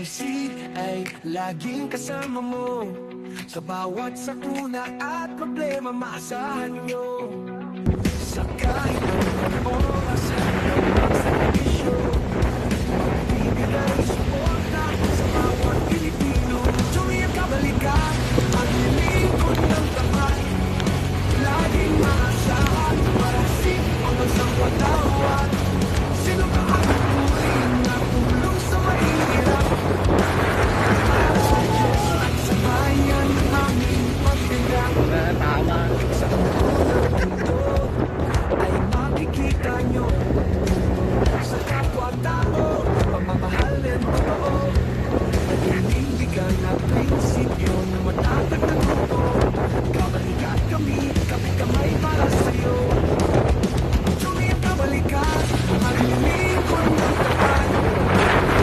UKC ay laging kasama mo. Sa bawat sakuna at problema maasahan nyo. Sa kahit anong oras hanggang sa telebisyon, magbibigay suporta sa bawat Pilipino. Tuwing kabalikan ang lingkod ng tapat, laging maasahan para hanggang sa watawan. Sino ba ang tuturing na tulong sa mahirap? Para sa Diyos at sa bayan aming pagtindak. Tama. Sa mundo ay makikita nyo sa kapwa-tao, pamamahalin totoo, paninindigan at prinsipyo na matatag na grupo. Kabalikat kami, kamay para sa'yo. Tuwing kabalikat, maglilingkod ng tapat,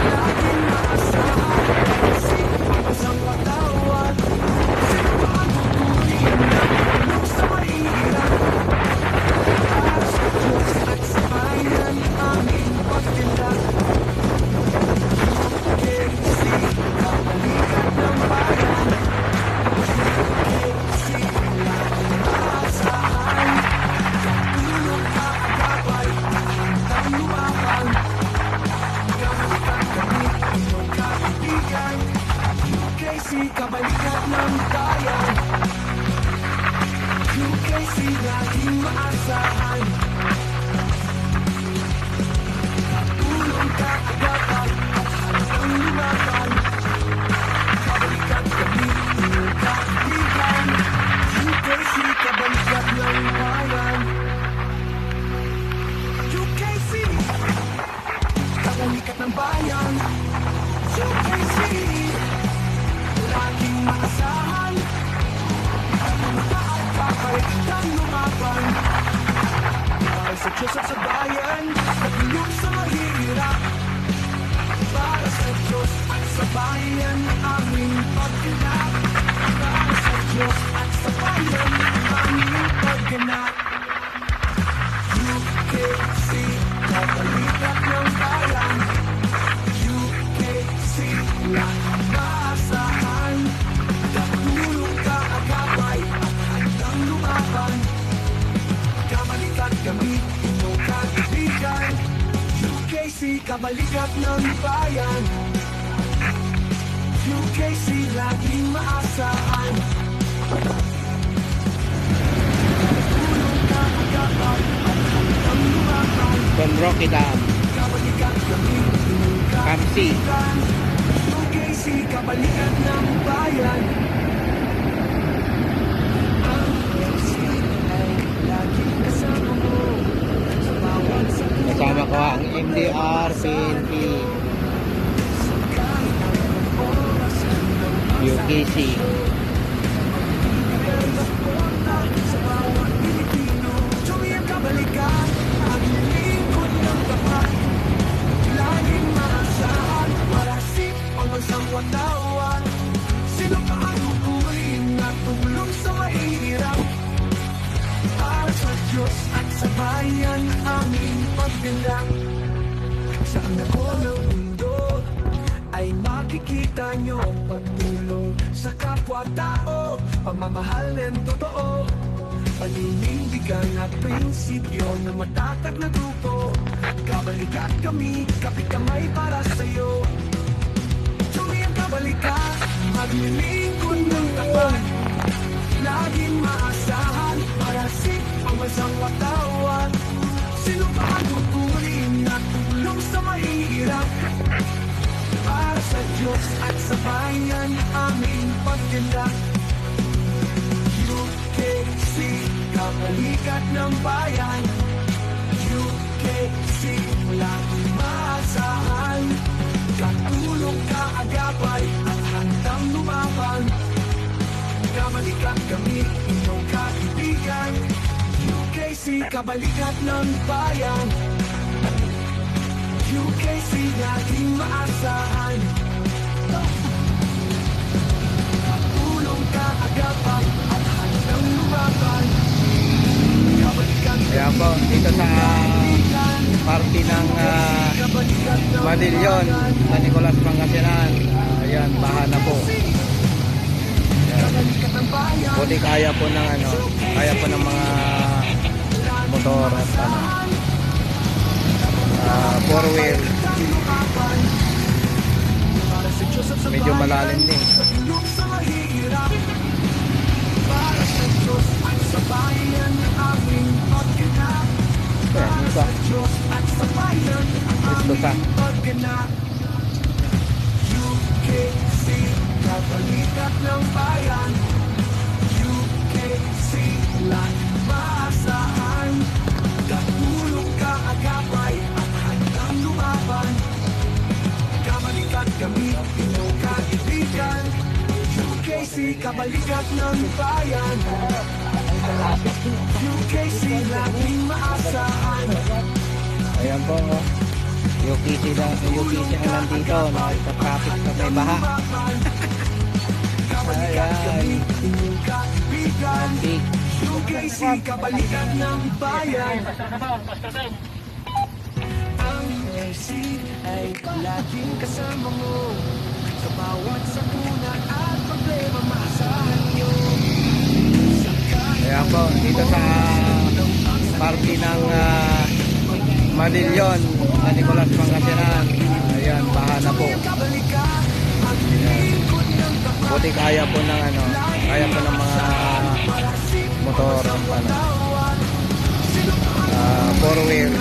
laging maasahan, kasi ang patawan. Sino ba ang tuturing na tulong sa mahirap? Para sa Diyos at sa bayan aming pagtindak. UKC, kabalikat ng bayan. UKC, laging maasahan. Tulong ka agapay, ang lumaban. Kabalikat kami, inyong kaibigan. UKC, kabalikat ng bayan. UKC, laging maasahan. Tulong ka agapay, ang lumaban. Kabalikat kami, inyong kaibigan. UKC, kabalikat ng bayan. UKC, kabalikat ng bayan. UKC, laging maasahan. Kahit ang lumaban. Para sa Diyos at sa bayan, nagulong sa mahirap. Para sa Diyos at sa bayan, aming pagganap. Para sa Diyos at sa bayan, aming pagganap. UKC, kabalikat ng bayan. UKC, laging maasahan. Katulong ka agapay at handang lumaban. Kabalikat kami, inyong kaibigan. UKC, kabalikat ng bayan. UKC, laging maasahan. Katulong ka agapay at handang lumaban. Rocky Dam. Kabalikat kami, inyong Kamsi. kaibigan. UKC, kabalikat ng bayan. Ang UKC ay laging kasama mo sa bawat sakuna. Kasama ko ang MDR, PNP, Sa kahit anong oras hanggang UKC. magbibigay suporta sa bawat Pilipino. Tuwing kabalikan ang lingkod ng tapat, laging maasahan para hanggang sa watawan. Sino pa ang tuturing na tulong sa mahirap? Para sa Diyos at sa bayan aming pagtindak. Saan ako ng mundo ay makikita nyo pagtulong sa kapwa-tao, pamamahalin totoo, paninindigan at prinsipyo na matatag na grupo. Kabalikat kami, kapit-kamay para sa'yo. Tuwing kabalikat, maglilingkod ng tapat, laging maasahan para ang masang watawan. Sino ba ang tuturing na tulong sa mahirap? Para sa Diyos at sa bayan aming pagtindak. UKC, kabalikat ng bayan. UKC, laging maasahan. Katulong ka agapay at handang lumaban. Kabalikat kami, inyong kaibigan. UKC, kabalikat ng bayan. UKC, laging maasahan. Katulong ka agapay at handang lumaban. Kabalikat Kaya po, dito sa party ng Manilyon, San Nicolas, Pangasinan. Buti kaya po ng ano, kaya po ng mga motor at ano, four wheel. Para sa Diyos at sa Medyo malalim bayan, din. sa tulong sa mahirap. Para sa Diyos at sa bayan, aming pagganap. Ayan, Para isa. sa Diyos at sa bayan, Gusto sa. aming pagganap. UKC, kapalikat ng bayan. UKC, laging maasahan. Katulong ka agapay at handang lumaban. Kabalikat kami, inyong kaibigan. UKC, kabalikat ng bayan. UKC, laging maasahan. Ayan po, oh. UKC lang, UKC ang nandito, nakita-traffic sa may baha. Kabalikat kami, inyong kaibigan. Big. UKC, kabalikat ng bayan. Ang UKC ay laging kasama mo. Sa bawat sakuna at problema, maasahan nyo. Ayan po, dito sa party ng Manilyon, San Nicolas, Pangasinan. Ayan, baha na po. Kabalikat, ang lingkod ng tapat. Buti kaya po ng ano, kaya po ng mga motor at ano, four wheel.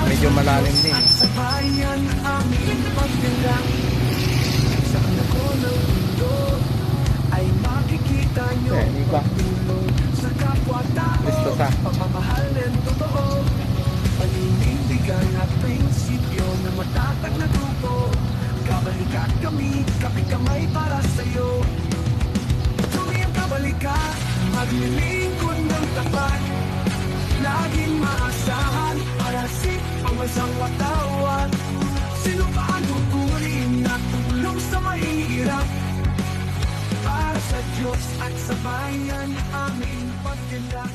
Medyo malalim din. Sa bayan aming pagbilang. Sa ko ng mundo ay makikita nyo. Ayan, iba. Pagtulong sa kapwa-tao. Gusto sa. Pagmamahal ng totoo. Paninindigan at prinsipyo na matatag na grupo. Kabalikat kami, kamay para sa'yo. Kami ang kabalikat, maglilingkod ng tapat. Laging maasahan, parasik ang masang watawan. Sino ba ang tuturing na tulong sa mahirap? Para sa Diyos at sa bayan, aming pagganap.